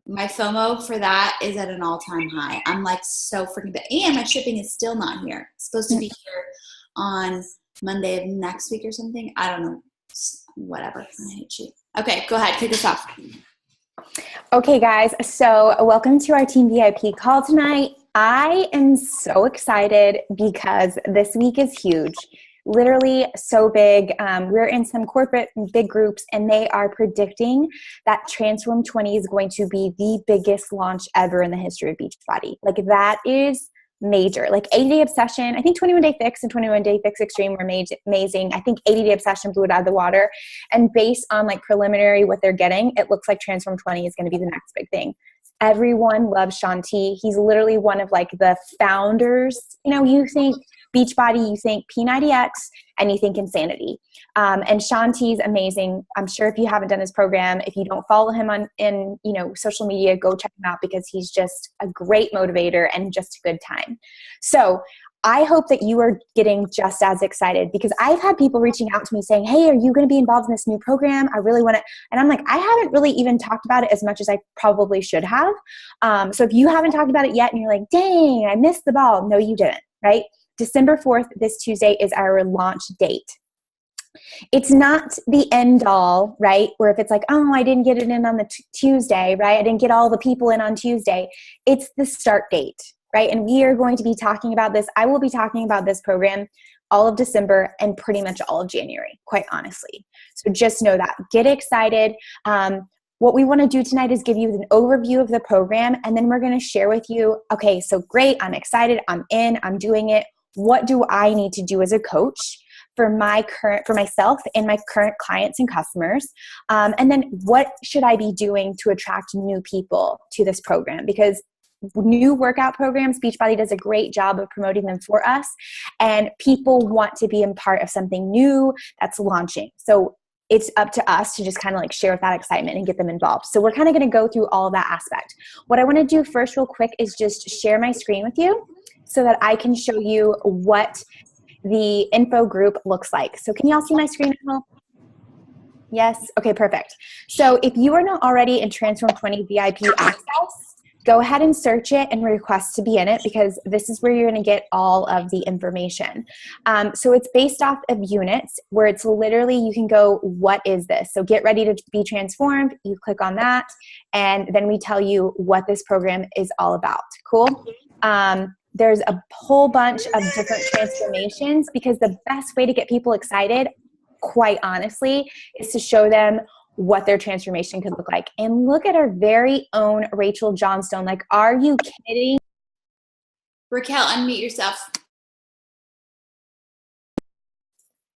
My FOMO for that is at an all-time high. I'm like so freaking bad. And my shipping is still not here. It's supposed to be here on Monday of next week or something. I don't know. Whatever. I hate you. Okay, go ahead. Kick us off. Okay, guys. So welcome to our Team VIP call tonight. I am so excited because this week is huge. Literally so big. We're in some corporate big groups and they are predicting that Transform 20 is going to be the biggest launch ever in the history of Beachbody. Like that is major. Like 80-Day Obsession, I think 21-Day Fix and 21-Day Fix Extreme were amazing. I think 80-Day Obsession blew it out of the water. And based on like preliminary what they're getting, it looks like Transform 20 is going to be the next big thing. Everyone loves Shaun T. He's literally one of like the founders. You know, you think Beachbody, you think P90X, and you think Insanity. And Shaun T is amazing. I'm sure if you haven't done his program, if you don't follow him in social media, go check him out because he's just a great motivator and just a good time. So I hope that you are getting just as excited because I've had people reaching out to me saying, hey, are you going to be involved in this new program? I really want to. And I'm like, I haven't really even talked about it as much as I probably should have. So if you haven't talked about it yet and you're like, dang, I missed the ball. No, you didn't, right? December 4th, this Tuesday, is our launch date. It's not the end all, right? Where if it's like, oh, I didn't get it in on the Tuesday, right? I didn't get all the people in on Tuesday. It's the start date, right? And we are going to be talking about this. I will be talking about this program all of December and pretty much all of January, quite honestly. So just know that. Get excited. What we want to do tonight is give you an overview of the program, and then we're going to share with you, okay, so great, I'm excited, I'm in, I'm doing it. What do I need to do as a coach for myself and my current clients and customers? And then what should I be doing to attract new people to this program? Because new workout programs, Beachbody does a great job of promoting them for us, and people want to be a part of something new that's launching. So it's up to us to just kind of like share with that excitement and get them involved. So we're kind of going to go through all of that aspect. What I want to do first real quick is just share my screen with you so that I can show you what the info group looks like. So can you all see my screen at home? Yes? Okay, perfect. So if you are not already in Transform 20 VIP access, go ahead and search it and request to be in it because this is where you're going to get all of the information. So it's based off of units where it's literally you can go, what is this? So get ready to be transformed. You click on that and then we tell you what this program is all about. Cool? There's a whole bunch of different transformations because the best way to get people excited, quite honestly, is to show them what their transformation could look like. And look at our very own Rachel Johnstone. Like, are you kidding? Raquel, unmute yourself.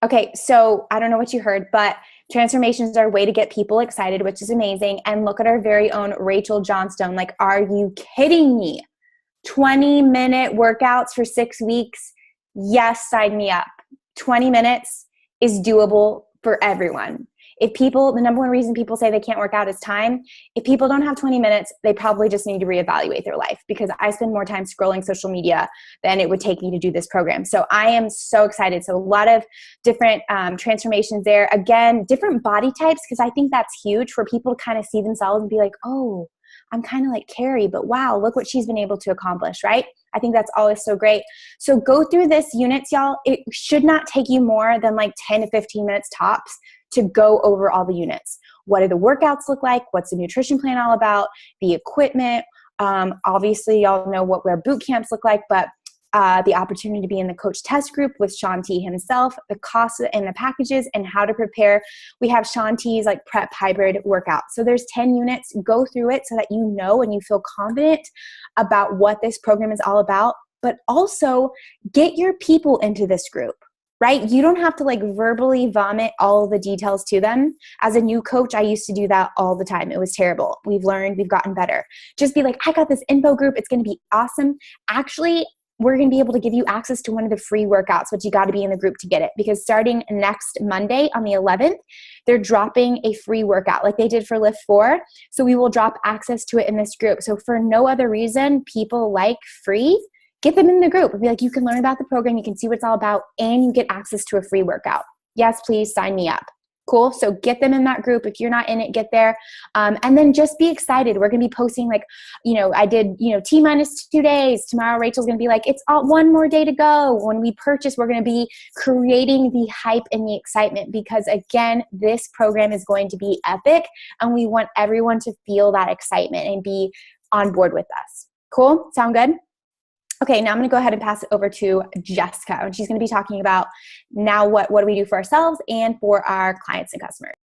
Okay, so I don't know what you heard, but transformations are a way to get people excited, which is amazing. And look at our very own Rachel Johnstone. Like, are you kidding me? 20-minute workouts for 6 weeks. Yes, sign me up. 20 minutes is doable for everyone. If people, the number one reason people say they can't work out is time. If people don't have 20 minutes, they probably just need to reevaluate their life because I spend more time scrolling social media than it would take me to do this program. So I am so excited. So a lot of different transformations there. Again, different body types because I think that's huge for people to kind of see themselves and be like, oh, I'm kind of like Carrie, but wow, look what she's been able to accomplish, right? I think that's always so great. So go through this units, y'all. It should not take you more than like 10 to 15 minutes tops to go over all the units. What do the workouts look like? What's the nutrition plan all about? The equipment. Obviously, y'all know what our boot camps look like, but the opportunity to be in the coach test group with Shaun T himself, the cost and the packages, and how to prepare. We have Shaun T's like prep hybrid workout. So there's 10 units. Go through it so that you know and you feel confident about what this program is all about, but also get your people into this group. Right? You don't have to like verbally vomit all the details to them. As a new coach, I used to do that all the time. It was terrible. We've learned, we've gotten better. Just be like, I got this info group. It's going to be awesome. Actually, we're going to be able to give you access to one of the free workouts, but you got to be in the group to get it because starting next Monday on the 11th, they're dropping a free workout like they did for Lift 4. So we will drop access to it in this group. So for no other reason, people like free. Get them in the group and be like, you can learn about the program, you can see what it's all about, and you get access to a free workout. Yes, please sign me up. Cool. So get them in that group. If you're not in it, get there. And then just be excited. We're going to be posting like, I did, T-minus 2 days. Tomorrow, Rachel's going to be like, it's all one more day to go. When we purchase, we're going to be creating the hype and the excitement because again, this program is going to be epic and we want everyone to feel that excitement and be on board with us. Cool. Sound good? Okay, now I'm going to go ahead and pass it over to Jessica, and she's going to be talking about now what do we do for ourselves and for our clients and customers.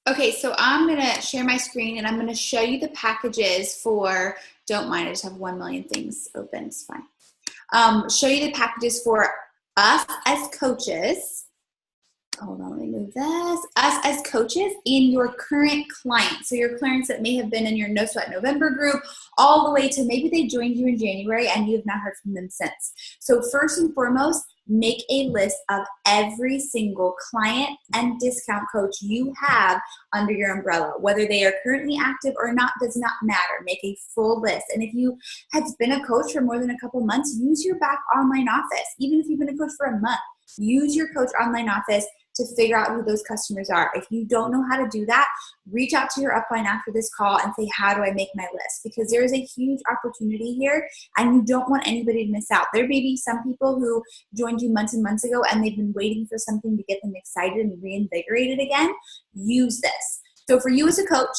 Okay, so I'm going to share my screen, and I'm going to show you the packages for, don't mind, I just have 1 million things open, it's fine. Show you the packages for us as coaches. Hold on, let me move this. Us as coaches and your current clients. So your clients that may have been in your No Sweat November group all the way to maybe they joined you in January and you have not heard from them since. So first and foremost, make a list of every single client and discount coach you have under your umbrella. Whether they are currently active or not does not matter. Make a full list. And if you have been a coach for more than a couple months, use your back online office. Even if you've been a coach for a month, use your coach online office to figure out who those customers are. If you don't know how to do that, reach out to your upline after this call and say, how do I make my list? Because there is a huge opportunity here and you don't want anybody to miss out. There may be some people who joined you months and months ago and they've been waiting for something to get them excited and reinvigorated again. Use this. So for you as a coach,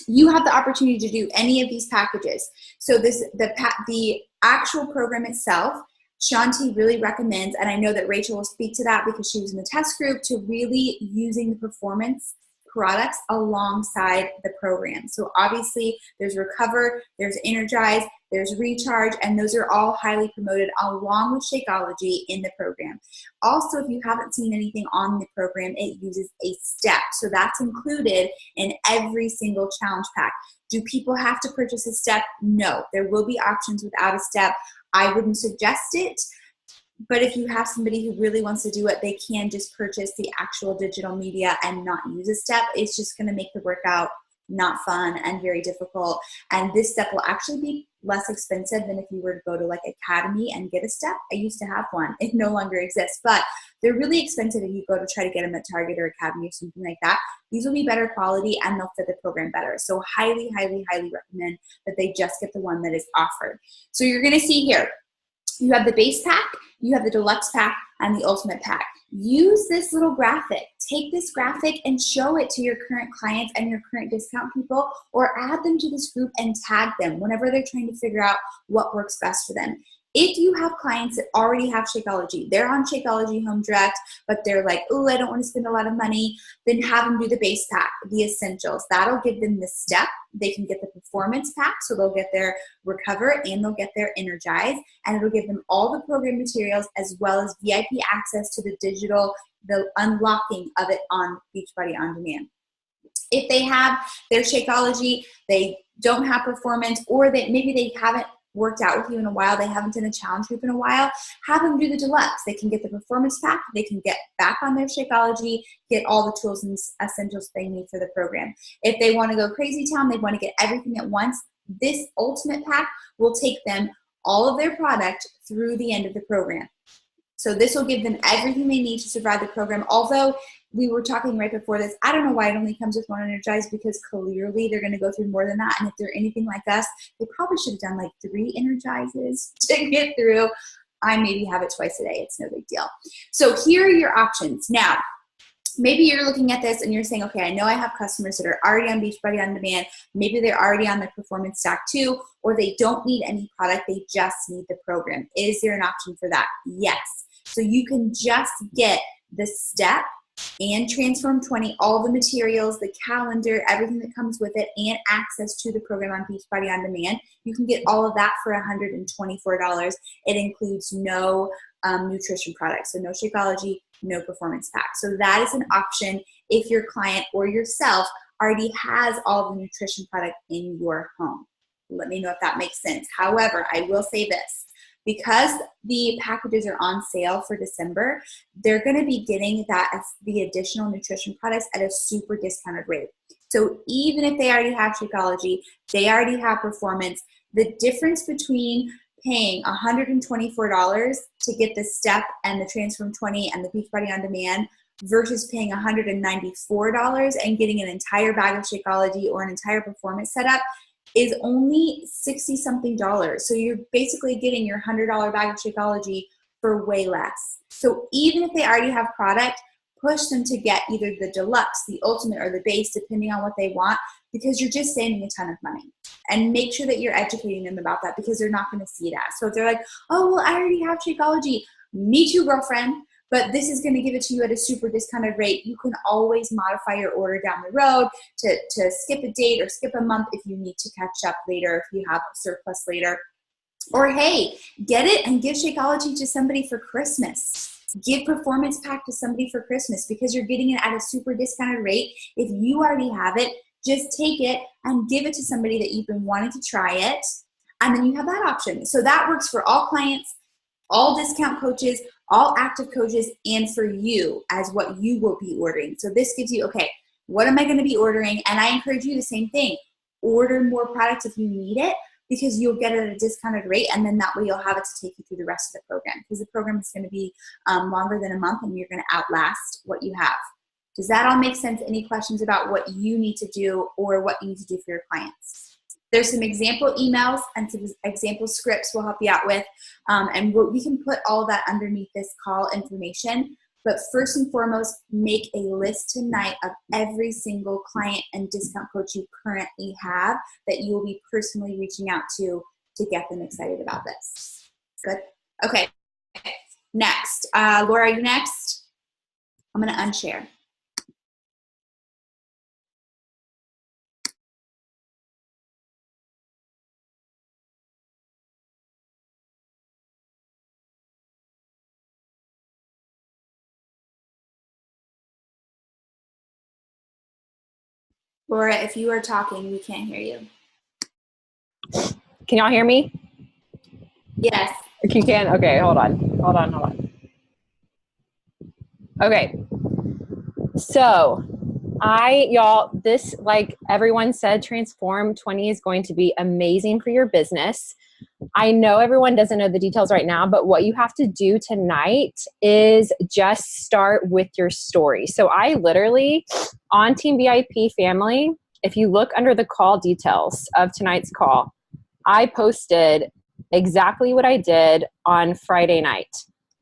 you have the opportunity to do any of these packages. So the actual program itself, Shanti really recommends, and I know that Rachel will speak to that because she was in the test group, to really using the performance products alongside the program. So obviously there's Recover, there's Energize, there's Recharge, and those are all highly promoted along with Shakeology in the program. Also, if you haven't seen anything on the program, it uses a step. So that's included in every single challenge pack. Do people have to purchase a step? No, there will be options without a step. I wouldn't suggest it, but if you have somebody who really wants to do it, they can just purchase the actual digital media and not use a step. It's just going to make the workout not fun and very difficult. And this step will actually be less expensive than if you were to go to like Academy and get a step. I used to have one. It no longer exists, but they're really expensive if you go to try to get them at Target or Academy or something like that. These will be better quality and they'll fit the program better. So highly, highly, highly recommend that they just get the one that is offered. So you're going to see here, you have the base pack, you have the deluxe pack, and the ultimate pack. Use this little graphic. Take this graphic and show it to your current clients and your current discount people, or add them to this group and tag them whenever they're trying to figure out what works best for them. If you have clients that already have Shakeology, they're on Shakeology Home Direct, but they're like, oh, I don't want to spend a lot of money, then have them do the base pack, the essentials. That'll give them the step. They can get the performance pack, so they'll get their Recover and they'll get their Energize, and it'll give them all the program materials as well as VIP access to the digital, the unlocking of it on Beachbody On Demand. If they have their Shakeology, they don't have performance, or maybe they haven't worked out with you in a while, they haven't done a challenge group in a while, have them do the deluxe. They can get the performance pack, they can get back on their Shakeology, get all the tools and essentials they need for the program. If they want to go crazy town, they want to get everything at once, this ultimate pack will take them all of their product through the end of the program. So this will give them everything they need to survive the program. Although we were talking right before this, I don't know why it only comes with one Energize, because clearly they're going to go through more than that. And if they're anything like us, they probably should have done like 3 Energizes to get through. I maybe have it twice a day. It's no big deal. So here are your options. Now, maybe you're looking at this and you're saying, okay, I know I have customers that are already on Beachbody On Demand. Maybe they're already on the performance stack too, or they don't need any product. They just need the program. Is there an option for that? Yes. So you can just get the step and Transform 20, all the materials, the calendar, everything that comes with it, and access to the program on Beachbody On Demand. You can get all of that for $124. It includes no nutrition products, so no Shakeology, no performance pack. So that is an option if your client or yourself already has all the nutrition product in your home. Let me know if that makes sense. However, I will say this. Because the packages are on sale for December, they're going to be getting that as the additional nutrition products at a super discounted rate. So even if they already have Shakeology, they already have performance, the difference between paying $124 to get the step and the Transform 20 and the Beachbody On Demand versus paying $194 and getting an entire bag of Shakeology or an entire performance setup is only 60 something dollars. So you're basically getting your $100 bag of Shakeology for way less. So even if they already have product, push them to get either the deluxe, the ultimate, or the base, depending on what they want, because you're just saving a ton of money. And make sure that you're educating them about that, because they're not going to see that. So if they're like, oh, well, I already have Shakeology. Me too, girlfriend. But this is going to give it to you at a super discounted rate. You can always modify your order down the road to skip a date or skip a month if you need to catch up later, if you have a surplus later. Or hey, get it and give Shakeology to somebody for Christmas. Give Performance Pack to somebody for Christmas, because you're getting it at a super discounted rate. If you already have it, just take it and give it to somebody that you've been wanting to try it. And then you have that option. So that works for all clients, all discount coaches, all active coaches, and for you as what you will be ordering. So this gives you, okay, what am I going to be ordering? And I encourage you the same thing. Order more products if you need it, because you'll get it at a discounted rate, and then that way you'll have it to take you through the rest of the program, because the program is going to be longer than a month, and you're going to outlast what you have. Does that all make sense? Any questions about what you need to do or what you need to do for your clients? There's some example emails and some example scripts we'll help you out with, and we can put all that underneath this call information. But first and foremost, make a list tonight of every single client and discount coach you currently have that you will be personally reaching out to get them excited about this. Good? Okay. Next. Laura, are you next? I'm going to unshare. Laura, if you are talking, we can't hear you. Can y'all hear me? Yes. You can? Okay, hold on. Okay. So this, like everyone said, Transform 20 is going to be amazing for your business. I know everyone doesn't know the details right now, but what you have to do tonight is just start with your story. So I literally, on Team VIP family, if you look under the call details of tonight's call, I posted exactly what I did on Friday night.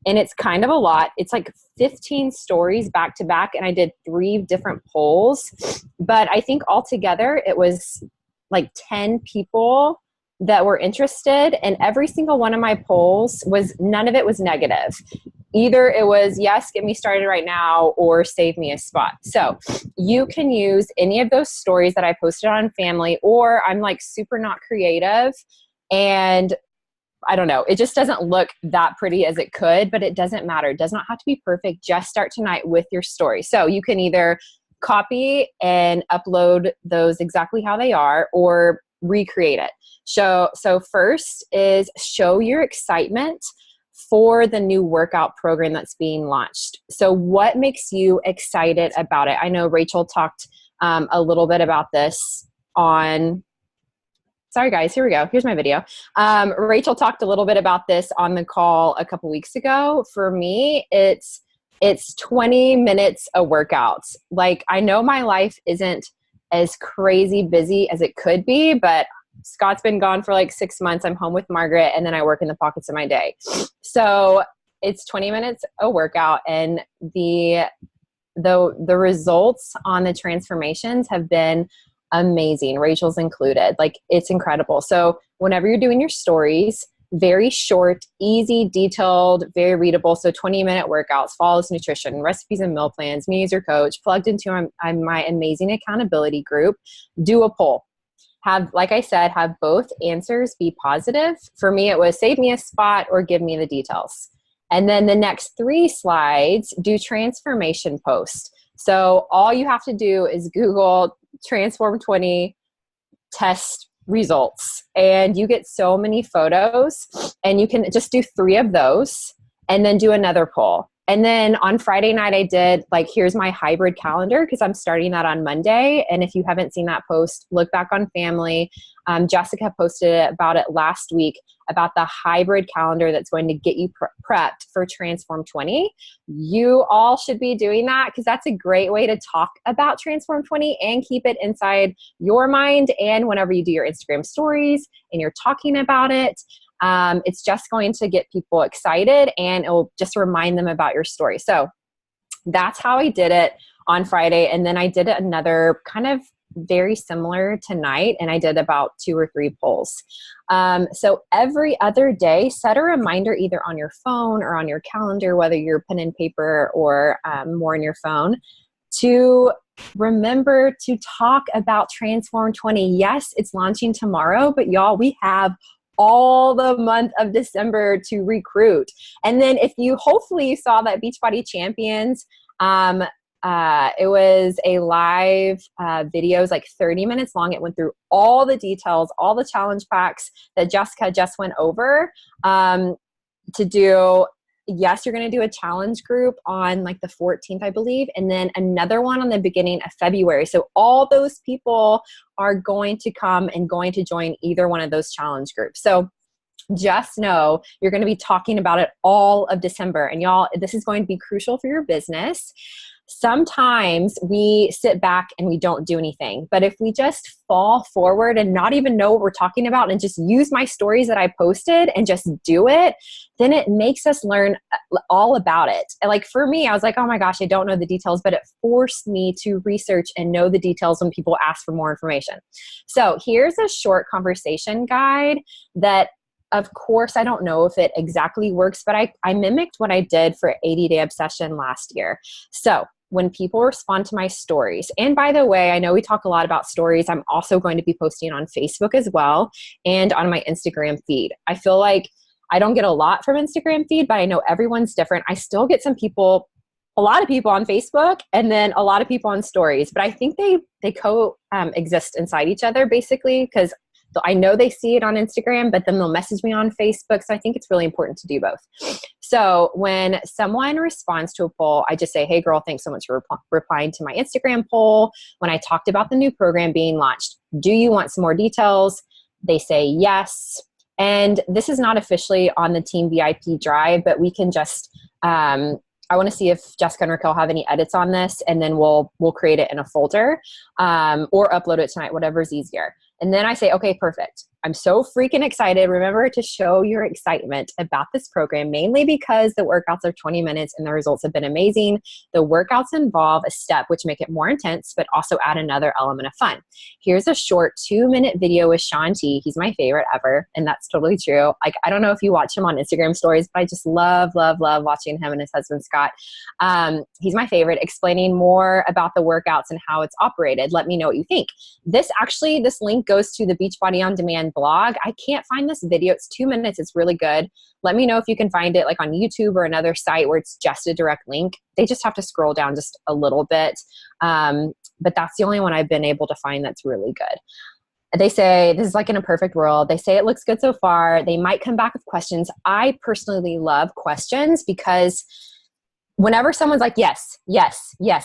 And it's kind of a lot. It's like 15 stories back to back, and I did 3 different polls. But I think altogether it was like 10 people that were interested, and every single one of my polls none of it was negative. Either it was, yes, get me started right now, or save me a spot. So you can use any of those stories that I posted on family, or I'm like super not creative and I don't know, it just doesn't look that pretty as it could, but it doesn't matter. It does not have to be perfect. Just start tonight with your story. So you can either copy and upload those exactly how they are, or recreate it. So first is show your excitement for the new workout program that's being launched. So what makes you excited about it? I know Rachel talked a little bit about this on, sorry guys, here we go. Here's my video. Rachel talked a little bit about this on the call a couple weeks ago. For me, it's 20 minutes a workout. Like, I know my life isn't as crazy busy as it could be, but Scott's been gone for like 6 months. I'm home with Margaret, and then I work in the pockets of my day. So it's 20 minutes a workout, and the results on the transformations have been amazing. Rachel's included. Like, it's incredible. So whenever you're doing your stories, very short, easy, detailed, very readable. So 20-minute workouts, follows nutrition, recipes and meal plans, me as your coach, plugged into my amazing accountability group. Do a poll. Have, like I said, have both answers be positive. For me, it was save me a spot or give me the details. And then the next 3 slides, do transformation post. So all you have to do is Google Transform 20 test results, and you get so many photos, and you can just do 3 of those and then do another poll. And then on Friday night, I did like, here's my hybrid calendar because I'm starting that on Monday. And if you haven't seen that post, look back on Family. Jessica posted about it last week about the hybrid calendar that's going to get you prepped for Transform 20. You all should be doing that because that's a great way to talk about Transform 20 and keep it inside your mind. And whenever you do your Instagram stories and you're talking about it, it's just going to get people excited and it will just remind them about your story. So that's how I did it on Friday. And then I did another kind of very similar tonight, and I did about 2 or 3 polls. So every other day, set a reminder either on your phone or on your calendar, whether you're pen and paper or more on your phone, to remember to talk about Transform 20. Yes, it's launching tomorrow, but y'all, we have all the month of December to recruit. And then if you hopefully saw that Beachbody Champions, it was a live video, it was like 30 minutes long. It went through all the details, all the challenge packs that Jessica just went over to do. Yes, you're going to do a challenge group on like the 14th, I believe, and then another one on the beginning of February. So all those people are going to come and going to join either one of those challenge groups. So just know you're going to be talking about it all of December. And y'all, this is going to be crucial for your business. Sometimes we sit back and we don't do anything. But if we just fall forward and not even know what we're talking about and just use my stories that I posted and just do it, then it makes us learn all about it. And like for me, I was like, oh my gosh, I don't know the details, but it forced me to research and know the details when people ask for more information. So here's a short conversation guide that, of course, I don't know if it exactly works, but I mimicked what I did for 80-Day Obsession last year. So when people respond to my stories, and by the way, I know we talk a lot about stories. I'm also going to be posting on Facebook as well and on my Instagram feed. I feel like I don't get a lot from Instagram feed, but I know everyone's different. I still get a lot of people on Facebook and then a lot of people on stories, but I think they co-exist inside each other basically, because I know they see it on Instagram, but then they'll message me on Facebook. So I think it's really important to do both. So when someone responds to a poll, I just say, hey girl, thanks so much for replying to my Instagram poll. When I talked about the new program being launched, do you want some more details? They say yes. And this is not officially on the Team VIP Drive, but we can just, I want to see if Jessica and Raquel have any edits on this, and then we'll create it in a folder or upload it tonight, whatever's easier. And then I say, okay, perfect. I'm so freaking excited. Remember to show your excitement about this program, mainly because the workouts are 20 minutes and the results have been amazing. The workouts involve a step which make it more intense, but also add another element of fun. Here's a short 2-minute video with Shaun T. He's my favorite ever. And that's totally true. Like, I don't know if you watch him on Instagram stories, but I just love watching him and his husband, Scott. He's my favorite, explaining more about the workouts and how it's operated. Let me know what you think. This link goes to the Beachbody On Demand blog. I can't find this video. It's 2 minutes. It's really good. Let me know if you can find it like on YouTube or another site where it's just a direct link. They just have to scroll down just a little bit. But that's the only one I've been able to find that's really good. They say, this is like in a perfect world. They say it looks good so far. They might come back with questions. I personally love questions because whenever someone's like, yes,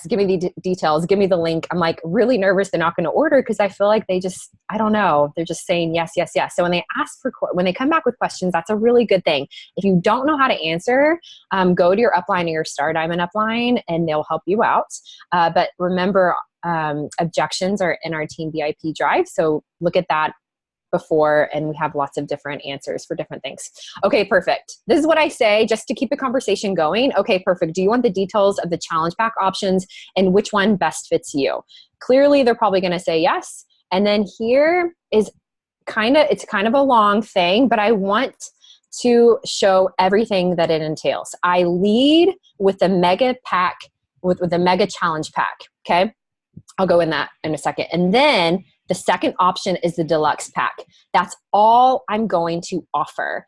give me the details, give me the link, I'm like really nervous they're not going to order because I feel like I don't know, they're just saying yes. So when they come back with questions, that's a really good thing. If you don't know how to answer, go to your upline or your Star Diamond upline and they'll help you out. But remember, objections are in our Team VIP Drive. So look at that before, and we have lots of different answers for different things. Okay, perfect. This is what I say just to keep the conversation going. Okay, perfect. Do you want the details of the challenge pack options and which one best fits you? Clearly, they're probably going to say yes. And then here is it's kind of a long thing, but I want to show everything that it entails. I lead with the mega pack, with the mega challenge pack. Okay. I'll go in that in a second. And then the second option is the deluxe pack. That's all I'm going to offer.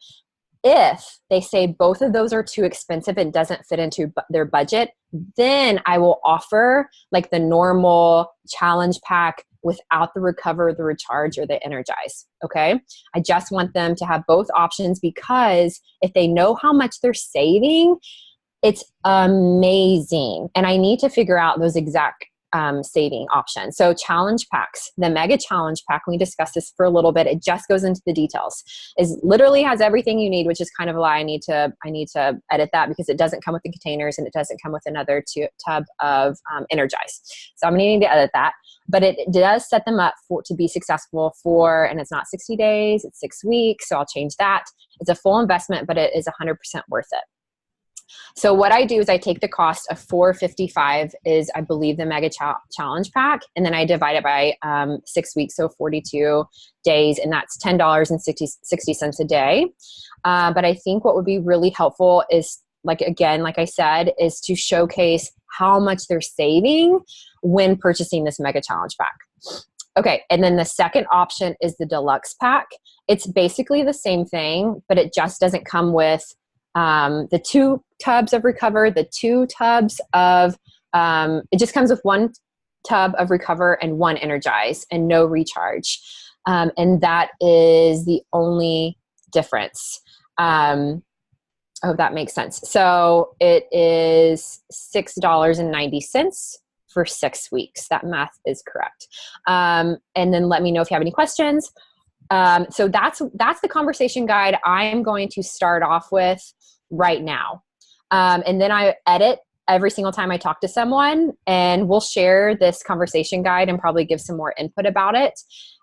If they say both of those are too expensive and doesn't fit into their budget, then I will offer like the normal challenge pack without the Recover, the Recharge, or the Energize. Okay. I just want them to have both options because if they know how much they're saving, It's amazing. And I need to figure out those exact saving options. So challenge packs, the mega challenge pack, we discussed this for a little bit. It just goes into the details. Is literally has everything you need, which is kind of a lie. I need to edit that because it doesn't come with the containers and it doesn't come with another tub of Energize. So I'm needing to edit that, but it does set them up to be successful and it's not 60 days, it's 6 weeks. So I'll change that. It's a full investment, but it is 100% worth it. So what I do is I take the cost of $455 is, I believe, the mega challenge pack, and then I divide it by 6 weeks, so 42 days, and that's $10.60 a day. But I think what would be really helpful is, like I said, is to showcase how much they're saving when purchasing this mega challenge pack. Okay, and then the second option is the deluxe pack. It's basically the same thing, but it just doesn't come with the 2 tubs of Recover, the 2 tubs of, it just comes with 1 tub of Recover and 1 Energize and no recharge. And that is the only difference. I hope that makes sense. So it is $6.90 for 6 weeks. That math is correct. And then let me know if you have any questions. So that's the conversation guide I'm going to start off with right now. And then I edit every single time I talk to someone, and we'll share this conversation guide and probably give some more input about it.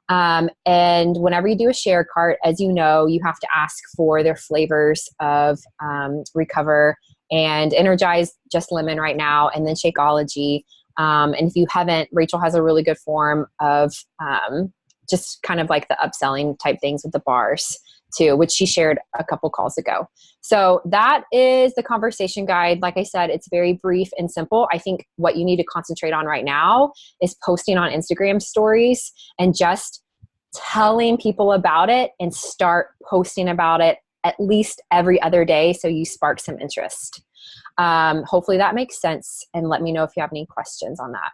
And whenever you do a share cart, as you know, you have to ask for their flavors of Recover and Energize, just lemon right now, and then Shakeology. And if you haven't, Rachel has a really good form of just kind of like the upselling type things with the bars too, which she shared a couple calls ago. So that is the conversation guide. Like I said, it's very brief and simple. I think what you need to concentrate on right now is posting on Instagram stories and just telling people about it, and start posting about it at least every other day so you spark some interest. Hopefully that makes sense, and let me know if you have any questions on that.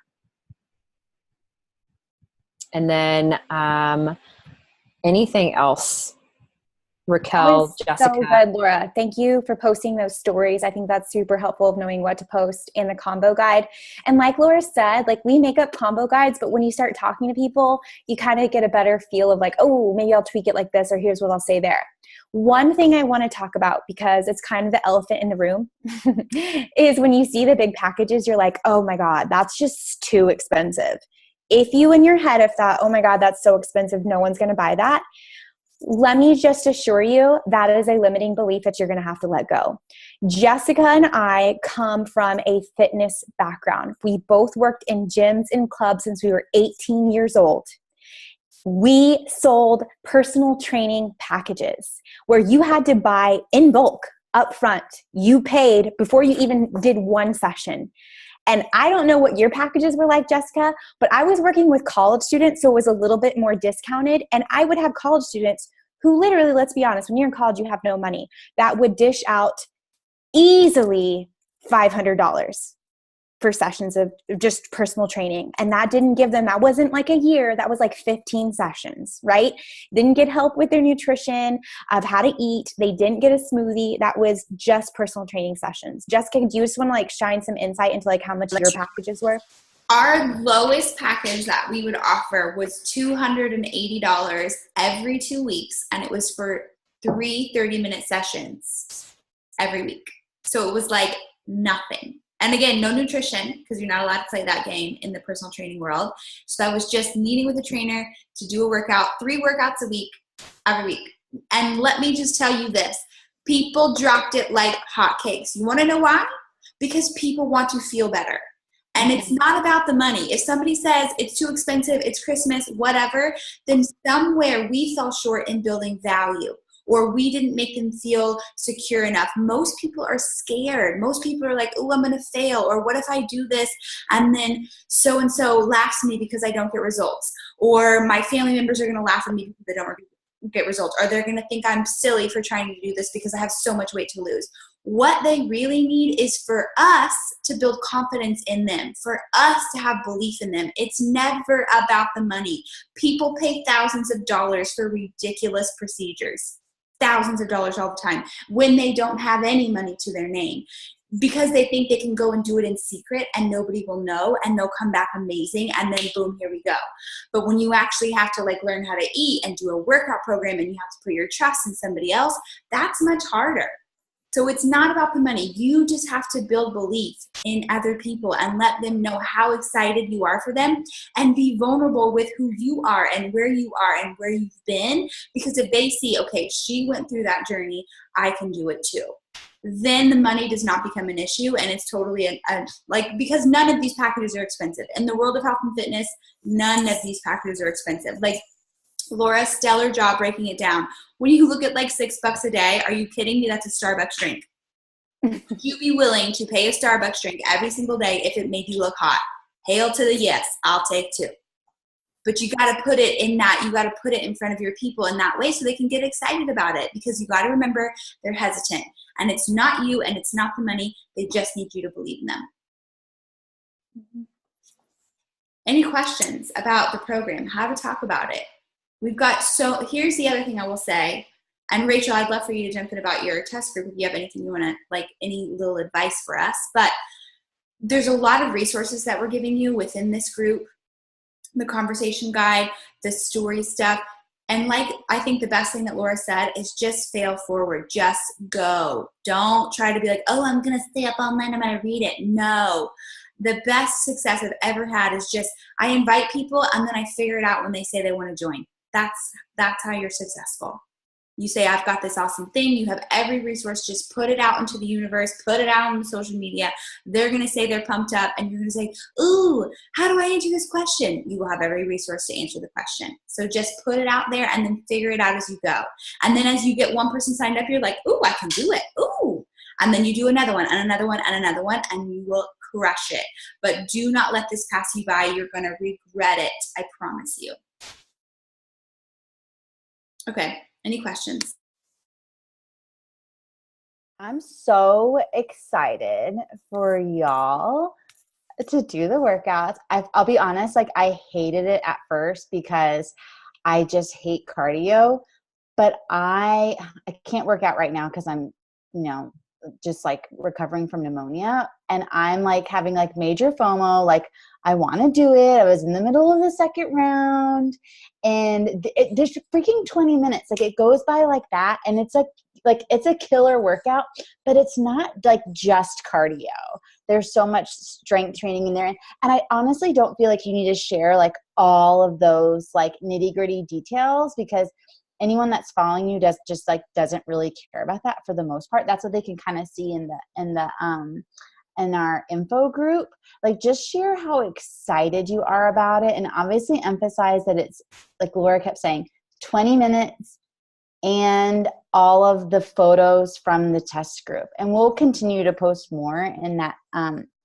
And then anything else? Raquel, Jessica. So good, Laura. Thank you for posting those stories. I think that's super helpful of knowing what to post in the combo guide. And like Laura said, like, we make up combo guides, but when you start talking to people, you kind of get a better feel of like, oh, maybe I'll tweak it like this, or here's what I'll say there. One thing I want to talk about, because it's kind of the elephant in the room, is when you see the big packages, you're like, oh my God, that's just too expensive. If you in your head have thought, oh my God, that's so expensive, no one's going to buy that, let me just assure you that is a limiting belief that you're going to have to let go. Jessica and I come from a fitness background. We both worked in gyms and clubs since we were 18 years old. We sold personal training packages where you had to buy in bulk up front. You paid before you even did one session. And I don't know what your packages were like, Jessica, but I was working with college students, so it was a little bit more discounted. And I would have college students who literally, let's be honest, when you're in college, you have no money, that would dish out easily $500 for sessions of just personal training. And that didn't give them, that wasn't like a year, that was like 15 sessions, right? Didn't get help with their nutrition, of how to eat. They didn't get a smoothie. That was just personal training sessions. Jessica, do you just want to like shine some insight into like how much your packages were? Our lowest package that we would offer was $280 every 2 weeks, and it was for 3 30-minute sessions every week. So it was like nothing. And again, no nutrition, because you're not allowed to play that game in the personal training world. So that was just meeting with a trainer to do a workout, 3 workouts a week, every week. And let me just tell you this, people dropped it like hotcakes. You want to know why? Because people want to feel better. And it's not about the money. If somebody says it's too expensive, it's Christmas, whatever, then somewhere we fell short in building value, or we didn't make them feel secure enough. Most people are scared. Most people are like, oh, I'm going to fail. Or what if I do this and then so-and-so laughs at me because I don't get results? Or my family members are going to laugh at me because they don't get results. Or they're going to think I'm silly for trying to do this because I have so much weight to lose. What they really need is for us to build confidence in them, for us to have belief in them. It's never about the money. People pay thousands of dollars for ridiculous procedures. Thousands of dollars all the time when they don't have any money to their name. because they think they can go and do it in secret and nobody will know and they'll come back amazing and then boom, here we go. But when you actually have to like learn how to eat and do a workout program and you have to put your trust in somebody else, that's much harder. So it's not about the money. You just have to build belief in other people and let them know how excited you are for them and be vulnerable with who you are and where you are and where you've been. Because if they see, okay, she went through that journey, I can do it too. Then the money does not become an issue, and it's totally because none of these packages are expensive. In the world of health and fitness, none of these packages are expensive. Like Laura, stellar job breaking it down. When you look at like $6 a day, are you kidding me? That's a Starbucks drink. Would you be willing to pay a Starbucks drink every single day if it made you look hot? Hail to the yes, I'll take two. But you got to put it in that, you got to put it in front of your people in that way so they can get excited about it, because you got to remember they're hesitant and it's not you and it's not the money. They just need you to believe in them. Mm-hmm. Any questions about the program, how to talk about it? Here's the other thing I will say, and Rachel, I'd love for you to jump in about your test group if you have anything you want to, like any little advice for us, but there's a lot of resources that we're giving you within this group, the conversation guide, the story stuff. And like, I think the best thing that Laura said is just fail forward, just go. Don't try to be like, oh, I'm going to stay up all night, I'm going to read it. No. The best success I've ever had is just, I invite people and then I figure it out when they say they want to join. That's how you're successful. You say, I've got this awesome thing. You have every resource. Just put it out into the universe. Put it out on social media. They're going to say they're pumped up. And you're going to say, ooh, how do I answer this question? You will have every resource to answer the question. So just put it out there and then figure it out as you go. And then as you get one person signed up, you're like, ooh, I can do it. Ooh. And then you do another one and another one and another one, and you will crush it. But do not let this pass you by. You're going to regret it. I promise you. Okay. Any questions? I'm so excited for y'all to do the workouts. I'll be honest, like I hated it at first because I just hate cardio, but I can't work out right now because I'm, just like recovering from pneumonia, and I'm like having like major FOMO. Like I want to do it. I was in the middle of the second round, and there's freaking 20 minutes. Like it goes by like that, and it's like it's a killer workout, but it's not like just cardio. There's so much strength training in there, and I honestly don't feel like you need to share like all of those like nitty-gritty details, because anyone that's following you doesn't really care about that for the most part. That's what they can kind of see in our info group. Like just share how excited you are about it, and obviously emphasize that it's, like Laura kept saying, 20 minutes and all of the photos from the test group. And we'll continue to post more in that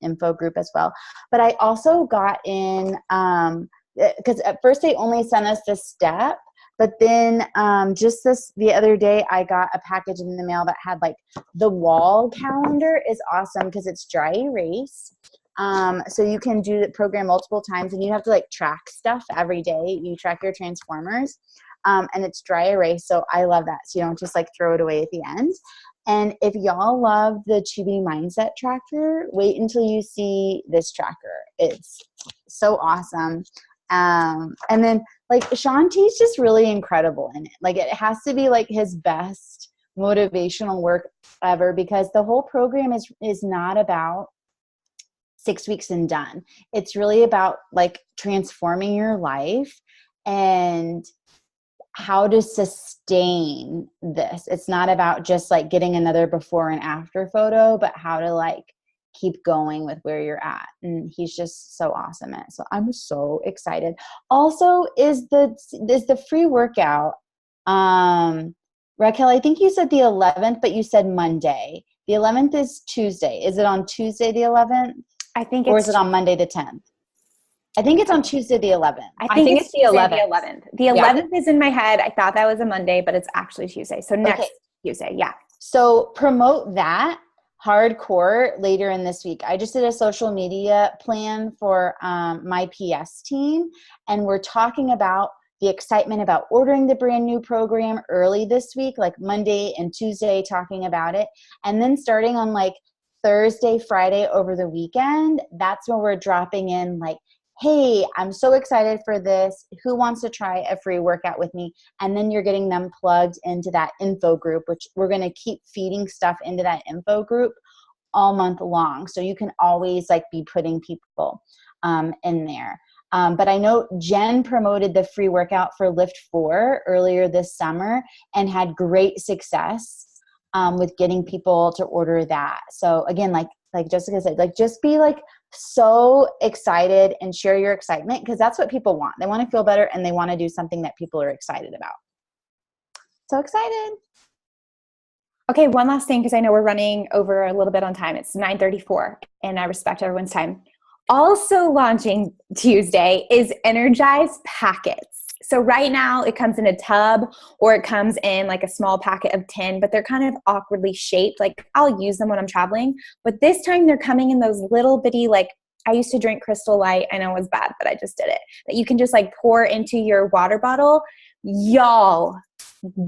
info group as well. But I also got in, because at first they only sent us this step, but then just the other day, I got a package in the mail that had like the wall calendar. Is awesome because it's dry erase. So you can do the program multiple times, and you have to like track stuff every day. You track your transformers, and it's dry erase. So I love that. So you don't just like throw it away at the end. And if y'all love the Chubby Mindset Tracker, wait until you see this tracker. It's so awesome. And then like Shaun T's just really incredible in it. Like it has to be like his best motivational work ever, because the whole program is not about 6 weeks and done. It's really about like transforming your life and how to sustain this. It's not about just like getting another before and after photo, but how to like keep going with where you're at. And he's just so awesome at it. So I'm so excited. Also, is the free workout, Raquel, I think you said the 11th, but you said Monday. The 11th is Tuesday. Is it on Tuesday the 11th? I think Or is it on Monday the 10th? I think it's on Tuesday the 11th. I think it's the 11th. The 11th is in my head. I thought that was a Monday, but it's actually Tuesday. So next Tuesday, yeah. So promote that hardcore later in this week. I just did a social media plan for my PS team, and we're talking about the excitement about ordering the brand new program early this week, like Monday and Tuesday, talking about it. And then starting on like Thursday, Friday over the weekend, that's when we're dropping in like, hey, I'm so excited for this. Who wants to try a free workout with me? And then you're getting them plugged into that info group, which we're going to keep feeding stuff into that info group all month long. So you can always like be putting people in there. But I know Jen promoted the free workout for Lift 4 earlier this summer and had great success with getting people to order that. So again, like Jessica said, like just be like so excited and share your excitement, because that's what people want. They want to feel better and they want to do something that people are excited about. So excited. Okay, one last thing, because I know we're running over a little bit on time. It's 9:34 and I respect everyone's time. Also launching Tuesday is Energize packets. So right now it comes in a tub or it comes in like a small packet of 10, but they're kind of awkwardly shaped. Like I'll use them when I'm traveling, but this time they're coming in those little bitty, like I used to drink Crystal Light. I know it was bad, but I just did it. That you can just like pour into your water bottle. Y'all,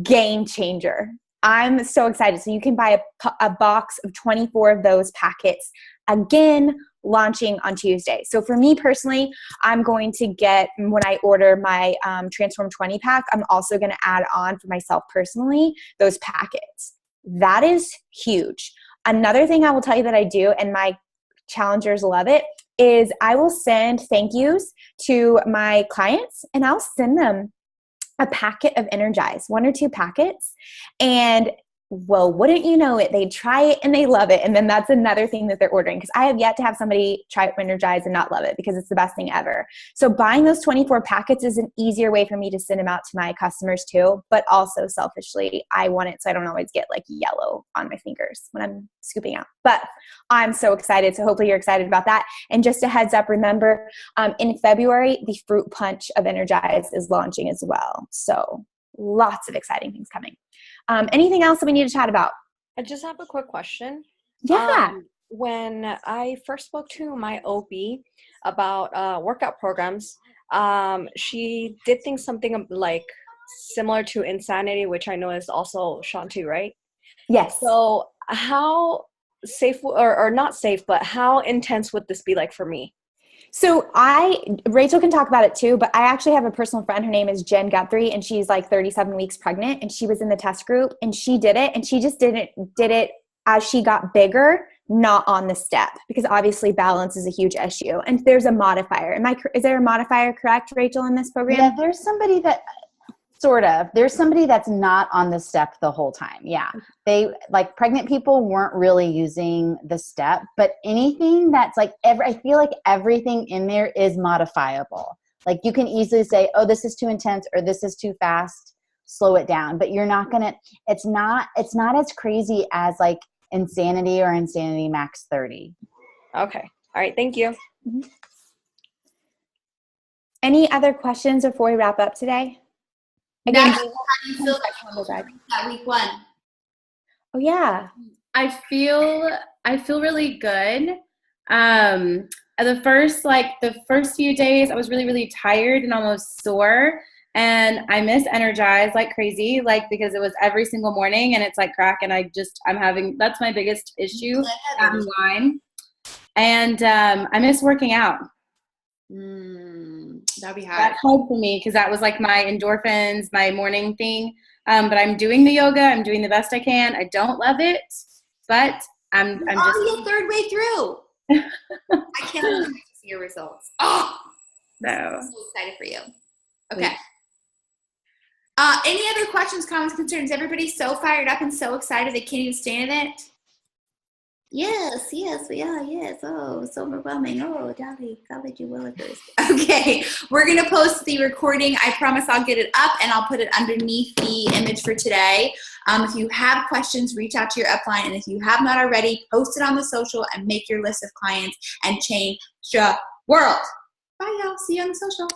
game changer. I'm so excited. So you can buy a box of 24 of those packets, again, launching on Tuesday. So for me personally, I'm going to get, when I order my Transform 20 pack, I'm also going to add on for myself personally, those packets. That is huge. Another thing I will tell you that I do, and my challengers love it, is I will send thank yous to my clients and I'll send them a packet of Energize, 1 or 2 packets. And well, wouldn't you know it, they try it and they love it. And then that's another thing that they're ordering, because I have yet to have somebody try Energize and not love it, because it's the best thing ever. So buying those 24 packets is an easier way for me to send them out to my customers too. But also selfishly, I want it so I don't always get like yellow on my fingers when I'm scooping out. But I'm so excited. So hopefully you're excited about that. And just a heads up, remember, in February, the Fruit Punch of Energize is launching as well. So lots of exciting things coming. Anything else that we need to chat about? I just have a quick question. Yeah. When I first spoke to my OB about workout programs, she did think something like similar to Insanity, which I know is also Shantu, right? Yes. So how safe or not safe, but how intense would this be like for me? So Rachel can talk about it too, but I actually have a personal friend. Her name is Jen Guthrie, and she's like 37 weeks pregnant, and she was in the test group and she did it, and she just did it as she got bigger, not on the step, because obviously balance is a huge issue. And there's a modifier. Is there a modifier, correct, Rachel, in this program? Yeah, there's somebody there's somebody that's not on the step the whole time. Yeah. They, like, pregnant people weren't really using the step, but anything that's like, I feel like everything in there is modifiable. Like you can easily say, oh, this is too intense or this is too fast, slow it down. But you're not going to, it's not as crazy as like Insanity or Insanity Max 30. Okay. All right. Thank you. Mm-hmm. Any other questions before we wrap up today? Again, Natalie, how do you feel that week 1? Oh yeah. I feel really good. The first few days I was really, really tired and almost sore, and I miss Energize like crazy, like because it was every single morning and it's like crack, and that's my biggest issue at wine. And I miss working out. That'd be hard. That's hard for me because that was like my endorphins, my morning thing. But I'm doing the yoga. I'm doing the best I can. I don't love it, but I'm just the third way through. I can't wait to see your results. Oh, so I'm so excited for you. Okay. Any other questions, comments, concerns? Everybody's so fired up and so excited they can't even stand it. Yes, we are, yes. Oh, so overwhelming. Oh, Dolly, college you will at this. Okay, we're going to post the recording. I promise I'll get it up, and I'll put it underneath the image for today. If you have questions, reach out to your upline, and if you have not already, post it on the social and make your list of clients and change the world. Bye, y'all. See you on the social.